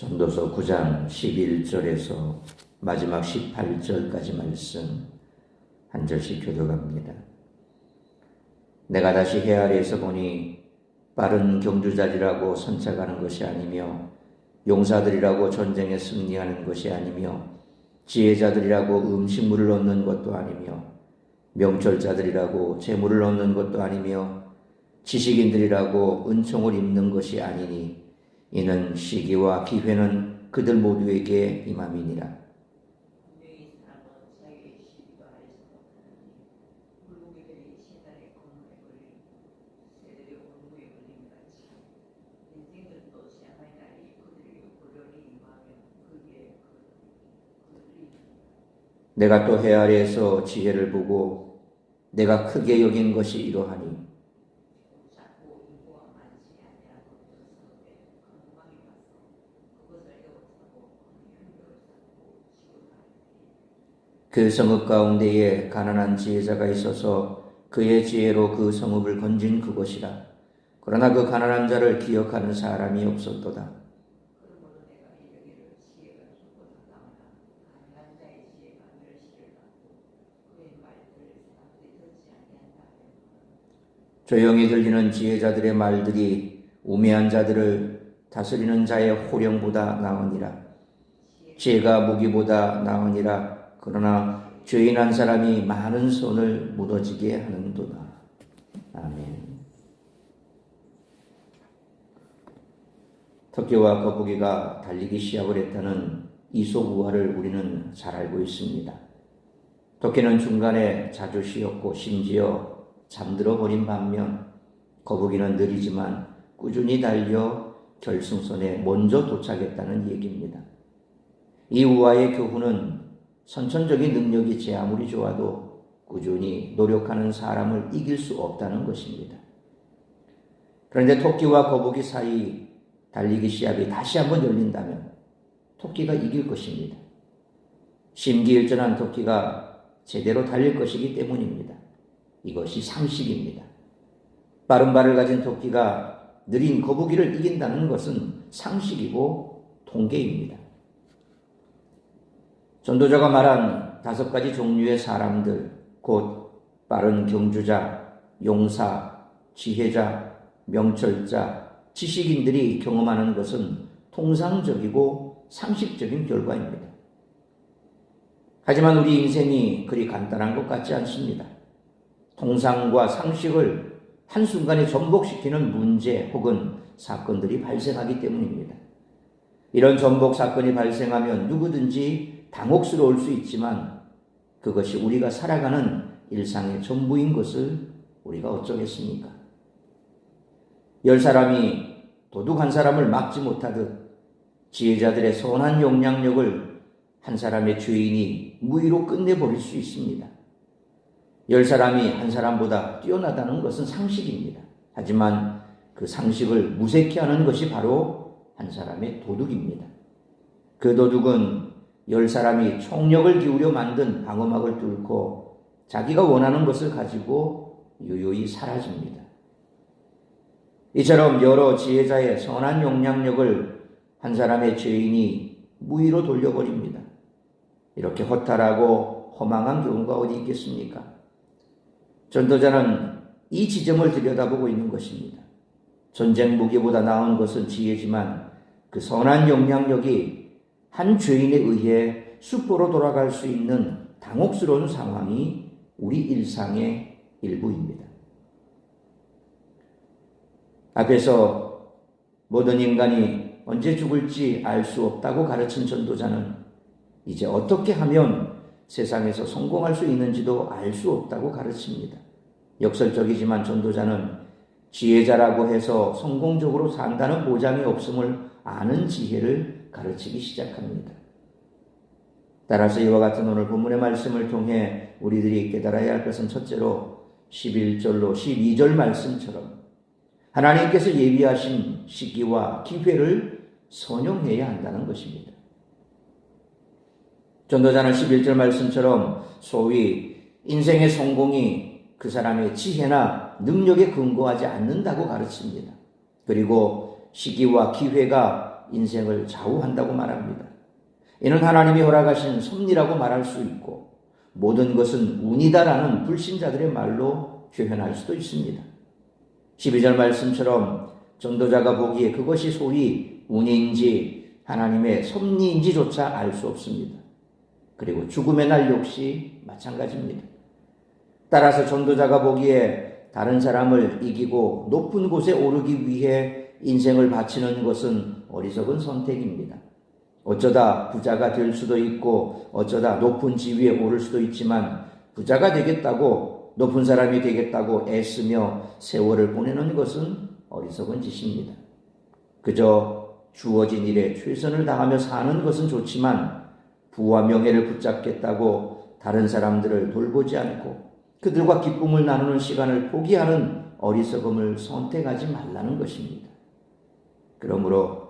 전도서 9장 11절에서 마지막 18절까지 말씀 한 절씩 교독합니다. 내가 다시 해 아래에서 보니 빠른 경주자리라고 선착하는 것이 아니며 용사들이라고 전쟁에 승리하는 것이 아니며 지혜자들이라고 음식물을 얻는 것도 아니며 명철자들이라고 재물을 얻는 것도 아니며 지식인들이라고 은총을 입는 것이 아니니 이는 시기와 기회는 그들 모두에게 임함이니라. 내가 또 해 아래에서 지혜를 보고 내가 크게 여긴 것이 이러하니 그 성읍 가운데에 가난한 지혜자가 있어서 그의 지혜로 그 성읍을 건진 그것이라. 그러나 그 가난한 자를 기억하는 사람이 없었도다. 조용히 들리는 지혜자들의 말들이 우매한 자들을 다스리는 자의 호령보다 나으니라. 지혜가 무기보다 나으니라. 그러나 죄인한 사람이 많은 손을 묻어지게 하는도다. 아멘. 토끼와 거북이가 달리기 시합을 했다는 이솝우화를 우리는 잘 알고 있습니다. 토끼는 중간에 자주 쉬었고 심지어 잠들어 버린 반면 거북이는 느리지만 꾸준히 달려 결승선에 먼저 도착했다는 얘기입니다. 이 우화의 교훈은 선천적인 능력이 제 아무리 좋아도 꾸준히 노력하는 사람을 이길 수 없다는 것입니다. 그런데 토끼와 거북이 사이 달리기 시합이 다시 한번 열린다면 토끼가 이길 것입니다. 심기일전한 토끼가 제대로 달릴 것이기 때문입니다. 이것이 상식입니다. 빠른 발을 가진 토끼가 느린 거북이를 이긴다는 것은 상식이고 통계입니다. 전도자가 말한 5가지 종류의 사람들, 곧 빠른 경주자, 용사, 지혜자, 명철자, 지식인들이 경험하는 것은 통상적이고 상식적인 결과입니다. 하지만 우리 인생이 그리 간단한 것 같지 않습니다. 통상과 상식을 한순간에 전복시키는 문제 혹은 사건들이 발생하기 때문입니다. 이런 전복 사건이 발생하면 누구든지 당혹스러울 수 있지만 그것이 우리가 살아가는 일상의 전부인 것을 우리가 어쩌겠습니까? 10사람이 도둑 한 사람을 막지 못하듯 지혜자들의 선한 영향력을 한 사람의 죄인이 무의로 끝내버릴 수 있습니다. 10사람이 한 사람보다 뛰어나다는 것은 상식입니다. 하지만 그 상식을 무색해 하는 것이 바로 한 사람의 도둑입니다. 그 도둑은 10사람이 총력을 기울여 만든 방어막을 뚫고 자기가 원하는 것을 가지고 유유히 사라집니다. 이처럼 여러 지혜자의 선한 영향력을 한 사람의 죄인이 무의로 돌려버립니다. 이렇게 허탈하고 허망한 경우가 어디 있겠습니까? 전도자는 이 지점을 들여다보고 있는 것입니다. 전쟁 무기보다 나은 것은 지혜지만 그 선한 영향력이 한 죄인에 의해 수포로 돌아갈 수 있는 당혹스러운 상황이 우리 일상의 일부입니다. 앞에서 모든 인간이 언제 죽을지 알 수 없다고 가르친 전도자는 이제 어떻게 하면 세상에서 성공할 수 있는지도 알 수 없다고 가르칩니다. 역설적이지만 전도자는 지혜자라고 해서 성공적으로 산다는 보장이 없음을 아는 지혜를 가르치기 시작합니다. 따라서 이와 같은 오늘 본문의 말씀을 통해 우리들이 깨달아야 할 것은 첫째로 11절로 12절 말씀처럼 하나님께서 예비하신 시기와 기회를 선용해야 한다는 것입니다. 전도자는 11절 말씀처럼 소위 인생의 성공이 그 사람의 지혜나 능력에 근거하지 않는다고 가르칩니다. 그리고 시기와 기회가 인생을 좌우한다고 말합니다. 이는 하나님이 허락하신 섭리라고 말할 수 있고 모든 것은 운이다라는 불신자들의 말로 표현할 수도 있습니다. 12절 말씀처럼 전도자가 보기에 그것이 소위 운인지 하나님의 섭리인지조차 알 수 없습니다. 그리고 죽음의 날 역시 마찬가지입니다. 따라서 전도자가 보기에 다른 사람을 이기고 높은 곳에 오르기 위해 인생을 바치는 것은 어리석은 선택입니다. 어쩌다 부자가 될 수도 있고 어쩌다 높은 지위에 오를 수도 있지만 부자가 되겠다고 높은 사람이 되겠다고 애쓰며 세월을 보내는 것은 어리석은 짓입니다. 그저 주어진 일에 최선을 다하며 사는 것은 좋지만 부와 명예를 붙잡겠다고 다른 사람들을 돌보지 않고 그들과 기쁨을 나누는 시간을 포기하는 어리석음을 선택하지 말라는 것입니다. 그러므로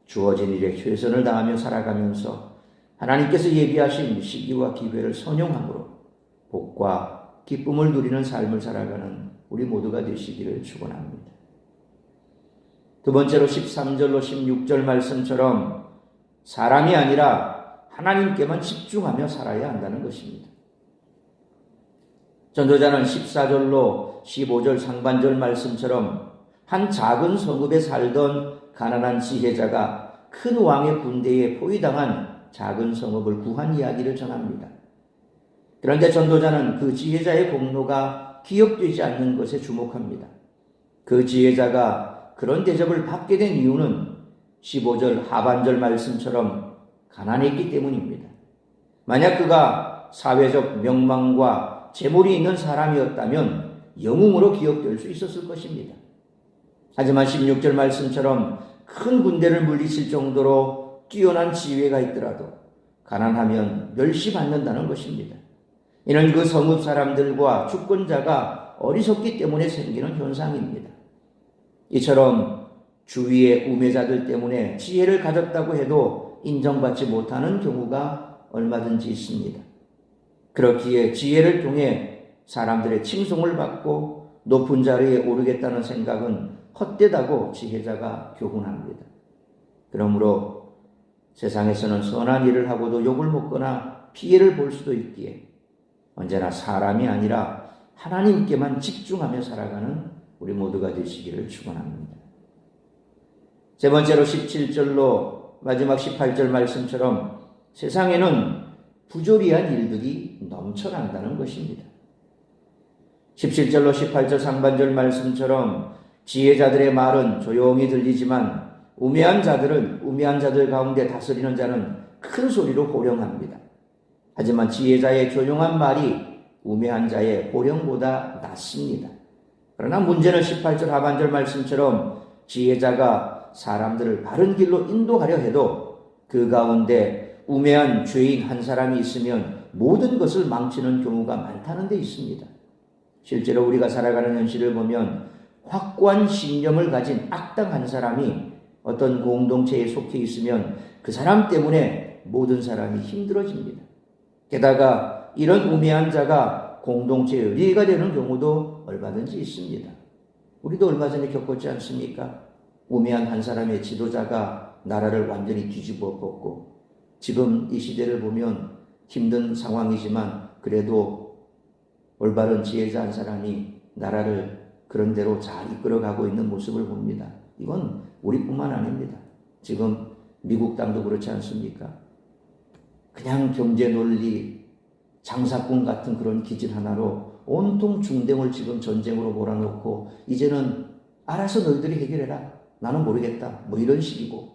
주어진 일에 최선을 다하며 살아가면서 하나님께서 예비하신 시기와 기회를 선용함으로 복과 기쁨을 누리는 삶을 살아가는 우리 모두가 되시기를 축원합니다. 두 번째로 13절로 16절 말씀처럼 사람이 아니라 하나님께만 집중하며 살아야 한다는 것입니다. 전도자는 14절로 15절 상반절 말씀처럼 한 작은 성읍에 살던 가난한 지혜자가 큰 왕의 군대에 포위당한 작은 성읍을 구한 이야기를 전합니다. 그런데 전도자는 그 지혜자의 공로가 기억되지 않는 것에 주목합니다. 그 지혜자가 그런 대접을 받게 된 이유는 15절 하반절 말씀처럼 가난했기 때문입니다. 만약 그가 사회적 명망과 재물이 있는 사람이었다면 영웅으로 기억될 수 있었을 것입니다. 하지만 16절 말씀처럼 큰 군대를 물리칠 정도로 뛰어난 지혜가 있더라도 가난하면 멸시받는다는 것입니다. 이는 그 성읍 사람들과 주권자가 어리석기 때문에 생기는 현상입니다. 이처럼 주위의 우매자들 때문에 지혜를 가졌다고 해도 인정받지 못하는 경우가 얼마든지 있습니다. 그렇기에 지혜를 통해 사람들의 칭송을 받고 높은 자리에 오르겠다는 생각은 헛되다고 지혜자가 교훈합니다. 그러므로 세상에서는 선한 일을 하고도 욕을 먹거나 피해를 볼 수도 있기에 언제나 사람이 아니라 하나님께만 집중하며 살아가는 우리 모두가 되시기를 축원합니다. 세 번째로 17절로 마지막 18절 말씀처럼 세상에는 부조리한 일들이 넘쳐난다는 것입니다. 17절로 18절 상반절 말씀처럼 지혜자들의 말은 조용히 들리지만 우매한 자들 가운데 다스리는 자는 큰 소리로 호령합니다. 하지만 지혜자의 조용한 말이 우매한 자의 호령보다 낫습니다. 그러나 문제는 18절 하반절 말씀처럼 지혜자가 사람들을 바른 길로 인도하려 해도 그 가운데 우매한 죄인 한 사람이 있으면 모든 것을 망치는 경우가 많다는 데 있습니다. 실제로 우리가 살아가는 현실을 보면 확고한 신념을 가진 악당 한 사람이 어떤 공동체에 속해 있으면 그 사람 때문에 모든 사람이 힘들어집니다. 게다가 이런 우매한 자가 공동체의 리가 되는 경우도 얼마든지 있습니다. 우리도 얼마 전에 겪었지 않습니까? 우매한 한 사람의 지도자가 나라를 완전히 뒤집어 엎었고 지금 이 시대를 보면 힘든 상황이지만 그래도 올바른 지혜자 한 사람이 나라를 그런 대로 잘 이끌어가고 있는 모습을 봅니다. 이건 우리뿐만 아닙니다. 지금 미국 땅도 그렇지 않습니까? 그냥 경제 논리, 장사꾼 같은 그런 기질 하나로 온통 중동을 지금 전쟁으로 몰아넣고 이제는 알아서 너희들이 해결해라. 나는 모르겠다. 뭐 이런 식이고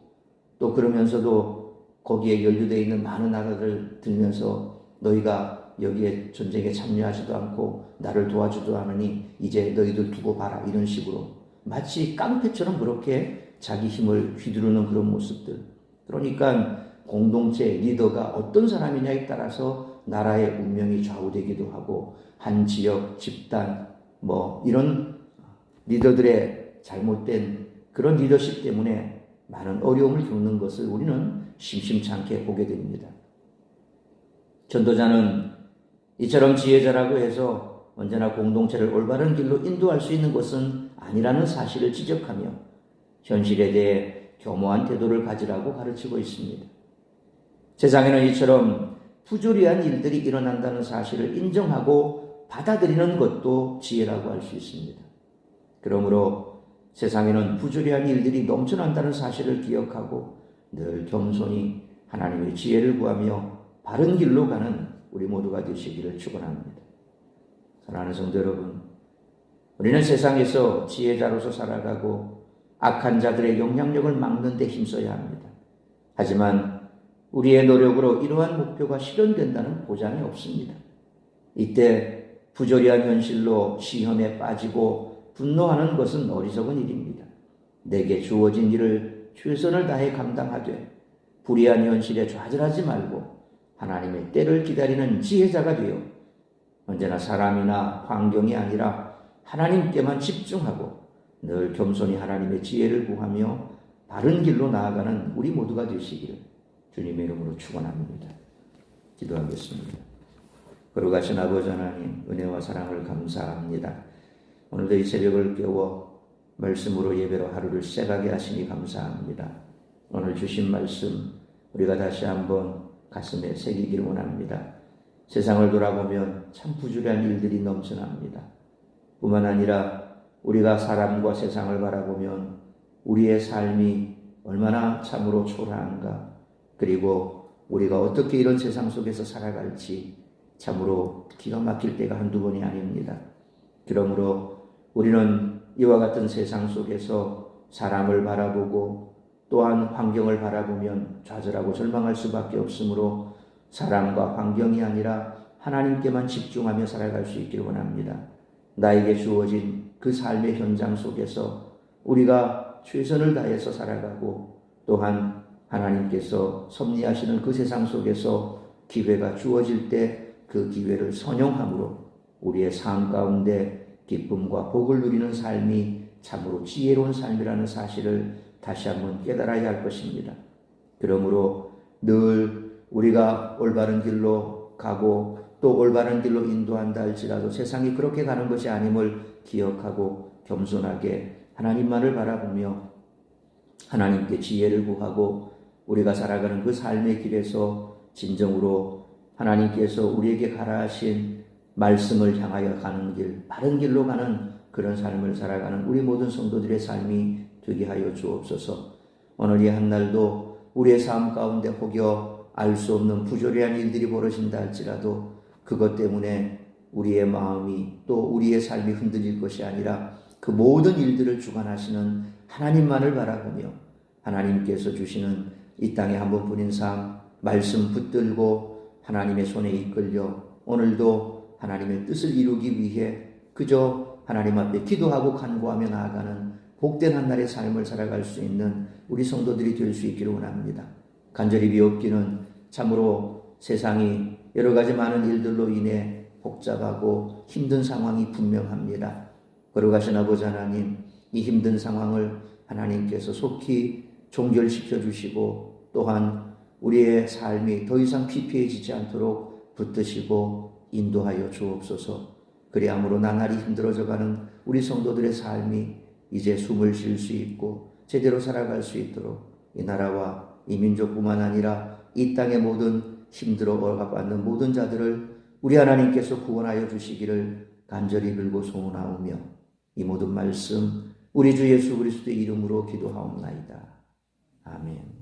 또 그러면서도 거기에 연루되어 있는 많은 나라들 들면서 너희가 여기에 전쟁에 참여하지도 않고 나를 도와주지도 않으니 이제 너희들 두고 봐라 이런 식으로 마치 깡패처럼 그렇게 자기 힘을 휘두르는 그런 모습들. 그러니까 공동체 리더가 어떤 사람이냐에 따라서 나라의 운명이 좌우되기도 하고 한 지역, 집단 뭐 이런 리더들의 잘못된 그런 리더십 때문에 많은 어려움을 겪는 것을 우리는 심심치 않게 보게 됩니다. 전도자는 이처럼 지혜자라고 해서 언제나 공동체를 올바른 길로 인도할 수 있는 것은 아니라는 사실을 지적하며 현실에 대해 겸허한 태도를 가지라고 가르치고 있습니다. 세상에는 이처럼 부조리한 일들이 일어난다는 사실을 인정하고 받아들이는 것도 지혜라고 할 수 있습니다. 그러므로 세상에는 부조리한 일들이 넘쳐난다는 사실을 기억하고 늘 겸손히 하나님의 지혜를 구하며 바른 길로 가는 우리 모두가 되시기를 축원합니다. 사랑하는 성도 여러분, 우리는 세상에서 지혜자로서 살아가고 악한 자들의 영향력을 막는 데 힘써야 합니다. 하지만 우리의 노력으로 이러한 목표가 실현된다는 보장이 없습니다. 이때 부조리한 현실로 시험에 빠지고 분노하는 것은 어리석은 일입니다. 내게 주어진 일을 최선을 다해 감당하되 불의한 현실에 좌절하지 말고 하나님의 때를 기다리는 지혜자가 되어 언제나 사람이나 환경이 아니라 하나님께만 집중하고 늘 겸손히 하나님의 지혜를 구하며 바른 길로 나아가는 우리 모두가 되시기를 주님의 이름으로 축원합니다. 기도하겠습니다. 거룩하신 아버지 하나님, 은혜와 사랑을 감사합니다. 오늘도 이 새벽을 깨워 말씀으로 예배로 하루를 시작하게 하시니 감사합니다. 오늘 주신 말씀 우리가 다시 한번 가슴에 새기기를 원합니다. 세상을 돌아보면 참 부조리한 일들이 넘쳐납니다. 뿐만 아니라 우리가 사람과 세상을 바라보면 우리의 삶이 얼마나 참으로 초라한가, 그리고 우리가 어떻게 이런 세상 속에서 살아갈지 참으로 기가 막힐 때가 한두 번이 아닙니다. 그러므로 우리는 이와 같은 세상 속에서 사람을 바라보고 또한 환경을 바라보면 좌절하고 절망할 수밖에 없으므로 사람과 환경이 아니라 하나님께만 집중하며 살아갈 수 있기를 원합니다. 나에게 주어진 그 삶의 현장 속에서 우리가 최선을 다해서 살아가고 또한 하나님께서 섭리하시는 그 세상 속에서 기회가 주어질 때 그 기회를 선용함으로 우리의 삶 가운데 기쁨과 복을 누리는 삶이 참으로 지혜로운 삶이라는 사실을 다시 한번 깨달아야 할 것입니다. 그러므로 늘 우리가 올바른 길로 가고 또 올바른 길로 인도한다 할지라도 세상이 그렇게 가는 것이 아님을 기억하고 겸손하게 하나님만을 바라보며 하나님께 지혜를 구하고 우리가 살아가는 그 삶의 길에서 진정으로 하나님께서 우리에게 가라 하신 말씀을 향하여 가는 길, 바른 길로 가는 그런 삶을 살아가는 우리 모든 성도들의 삶이 되게 하여 주옵소서. 오늘 이 한날도 우리의 삶 가운데 혹여 알 수 없는 부조리한 일들이 벌어진다 할지라도 그것 때문에 우리의 마음이 또 우리의 삶이 흔들릴 것이 아니라 그 모든 일들을 주관하시는 하나님만을 바라보며 하나님께서 주시는 이 땅에 한 번뿐인 삶, 말씀 붙들고 하나님의 손에 이끌려 오늘도 하나님의 뜻을 이루기 위해 그저 하나님 앞에 기도하고 간구하며 나아가는 복된 한 날의 삶을 살아갈 수 있는 우리 성도들이 될 수 있기를 원합니다. 간절히 비옵기는 참으로 세상이 여러 가지 많은 일들로 인해 복잡하고 힘든 상황이 분명합니다. 거룩하신 아버지 하나님, 이 힘든 상황을 하나님께서 속히 종결시켜 주시고 또한 우리의 삶이 더 이상 피폐해지지 않도록 붙드시고 인도하여 주옵소서. 그리함으로 나날이 힘들어져가는 우리 성도들의 삶이 이제 숨을 쉴 수 있고 제대로 살아갈 수 있도록 이 나라와 이 민족뿐만 아니라 이 땅의 모든 힘들어가고 있는 모든 자들을 우리 하나님께서 구원하여 주시기를 간절히 빌고 소원하오며 이 모든 말씀 우리 주 예수 그리스도의 이름으로 기도하옵나이다. 아멘.